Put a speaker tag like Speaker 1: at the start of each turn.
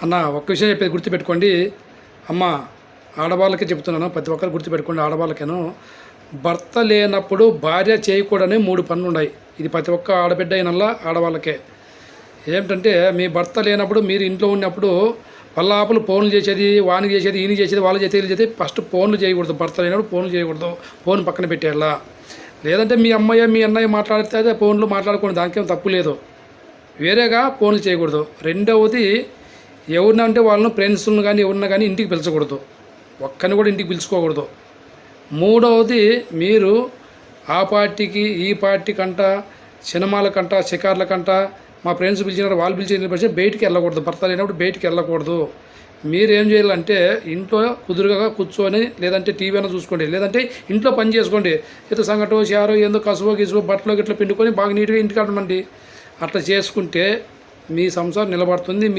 Speaker 1: అన్న ఒక్క విషయం చెప్పేది గుర్తుపెట్టుకోండి అమ్మ, ఆడవాళ్ళకే చెప్తున్నాను, ప్రతి ఒక్కరు గుర్తుపెట్టుకోండి. ఆడవాళ్ళకేను భర్త లేనప్పుడు భార్య చేయకూడని 3 పనులు ఉన్నాయి. ఇది ప్రతి ఒక్క ఆడబిడ్డ అయినల్లా ఆడవాళ్ళకే. ఏమిటంటే, మీ భర్త లేనప్పుడు మీరు ఇంట్లో ఉన్నప్పుడు పల్లాపులు ఫోన్లు చేసేది, వానికి చేసేది, ఈయన చేసేది, వాళ్ళు చేసేది, వీళ్ళు చేసేది. ఫస్ట్ ఫోన్లు చేయకూడదు. భర్త లేనప్పుడు ఫోన్లు చేయకూడదు. ఫోన్ పక్కన పెట్టేయాలా. లేదంటే మీ అమ్మయ్య మీ అన్నయ్య మాట్లాడితే అదే ఫోన్లు మాట్లాడుకోండి, దానికేం తప్పు లేదు. వేరేగా ఫోన్లు చేయకూడదు. రెండవది, ఎవరిన అంటే వాళ్ళను ఫ్రెండ్స్ను కానీ ఎవరిన కానీ ఇంటికి పిలిచకూడదు. ఒక్కరిని కూడా ఇంటికి పిలుచుకోకూడదు. మూడవది, మీరు ఆ పార్టీకి ఈ పార్టీ కంట, సినిమాల కంట, షికార్ల కంట, మా ఫ్రెండ్స్ పిలిచినారు వాళ్ళు పిలిచిన బయటికి వెళ్ళకూడదు. భర్త లేనప్పుడు బయటికి వెళ్ళకూడదు. మీరేం చేయాలంటే ఇంట్లో కుదురుగా కూర్చొని, లేదంటే టీవీ అయినా చూసుకోండి, లేదంటే ఇంట్లో పని చేసుకోండి. ఏదో సంగటో చారో ఏందో కసువో గిసువో బట్టలో గిట్ల పిండుకొని బాగా నీట్గా ఇంటికి వెళ్ళమండి. అట్లా చేసుకుంటే మీ సంసారం నిలబడుతుంది. మీ